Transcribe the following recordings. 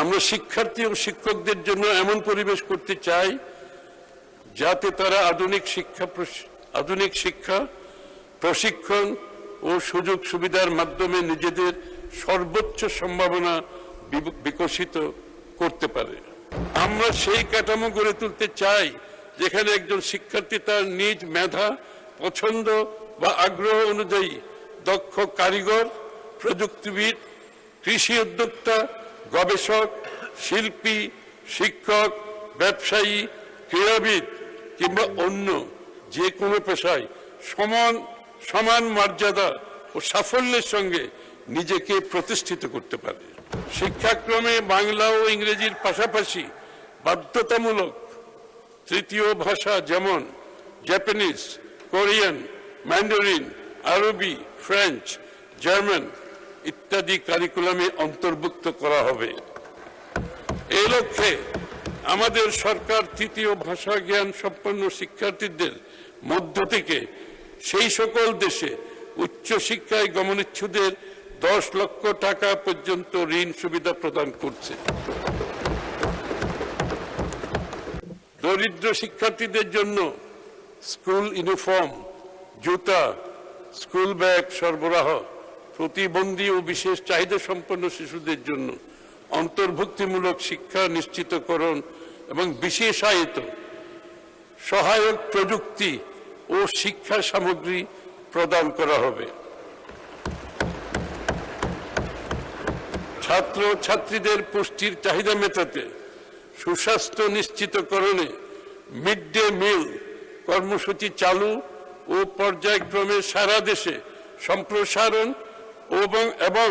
আমরা শিক্ষার্থী ও শিক্ষকদের জন্য এমন পরিবেশ করতে চাই যাতে তারা আধুনিক শিক্ষা প্রশিক্ষণ ও সুযোগ সুবিধার মাধ্যমে নিজেদের সর্বোচ্চ সম্ভাবনা বিকশিত করতে পারে। আমরা সেই কাঠামো গড়ে তুলতে চাই যেখানে একজন শিক্ষার্থী তার নিজ মেধা, পছন্দ বা আগ্রহ অনুযায়ী দক্ষ কারিগর, প্রযুক্তিবিদ, কৃষি উদ্যোক্তা, গবেষক, শিল্পী, শিক্ষক, ব্যবসায়ী, ক্রীড়াবিদ কিংবা অন্য যে কোনো পেশায় সমান মর্যাদা ও সাফল্যের সঙ্গে নিজেকে প্রতিষ্ঠিত করতে পারে। শিক্ষাক্রমে বাংলা ও ইংরেজির পাশাপাশি বাধ্যতামূলক তৃতীয় ভাষা যেমন জাপানিজ, কোরিয়ান, ম্যান্ডারিন, আরবি, ফ্রেঞ্চ, জার্মান ইত্যাদি কারিকুলামে অন্তর্ভুক্ত করা হবে। এই লক্ষ্যে আমাদের সরকার তৃতীয় ভাষা জ্ঞান সম্পন্ন শিক্ষার্থীদের মধ্য থেকে সেই সকল দেশে উচ্চশিক্ষায় গমনেচ্ছুদের 10 লক্ষ টাকা পর্যন্ত ঋণ সুবিধা প্রদান করছে। দরিদ্র শিক্ষার্থীদের জন্য স্কুল ইউনিফর্ম, জুতা, স্কুল ব্যাগ সরবরাহ, প্রতিবন্ধী ও বিশেষ চাহিদা সম্পন্ন শিশুদের জন্য অন্তর্ভুক্তিমূলক শিক্ষা নিশ্চিতকরণ এবং বিশেষায়িত সহায়ক প্রযুক্তি ও শিক্ষা সামগ্রী প্রদান করা হবে। ছাত্র ছাত্রীদের পুষ্টির চাহিদা মেটাতে সুস্বাস্থ্য নিশ্চিতকরণে মিড ডে মিল কর্মসূচি চালু ও পর্যায়ক্রমে সারা দেশে সম্প্রসারণ এবং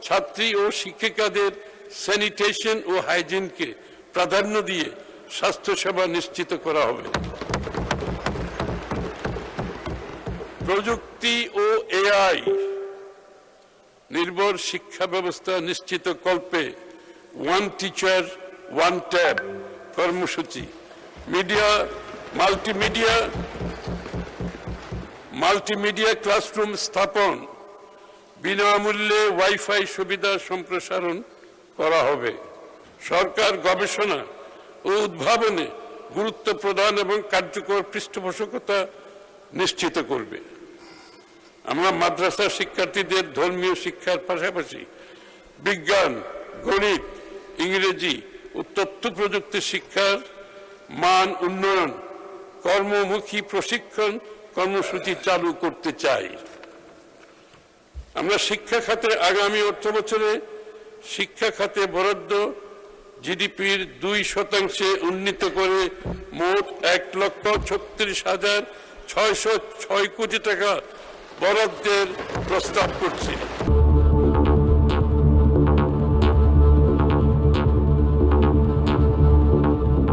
ছাত্রী ও শিক্ষিকাদের স্যানিটেশন ও হাইজিনকে প্রাধান্য দিয়ে স্বাস্থ্যসেবা নিশ্চিত করা হবে। প্রযুক্তি ও এআই নির্ভর শিক্ষা ব্যবস্থা নিশ্চিত কল্পে ওয়ান টিচার ওয়ান ট্যাব কর্মসূচি, মাল্টিমিডিয়া ক্লাসরুম স্থাপন, বিনামূল্যে ওয়াইফাই সুবিধা সম্প্রসারণ করা হবে। সরকার গবেষণা ও উদ্ভাবনে গুরুত্ব প্রদান এবং কার্যকর পৃষ্ঠপোষকতা নিশ্চিত করবে। আমরা মাদ্রাসা শিক্ষার্থীদের ধর্মীয় শিক্ষার পাশাপাশি বিজ্ঞান, গণিত, ইংরেজি ও তথ্য প্রযুক্তি শিক্ষার মান উন্নয়ন, কর্মমুখী প্রশিক্ষণ কর্মসূচি চালু করতে চাই। আমরা শিক্ষা খাতে আগামী অর্থবছরে শিক্ষা খাতে বরাদ্দ জিডিপির 2% উন্নীত করে মোট 1,36,606 কোটি টাকা বরাদ্দের প্রস্তাব করছি।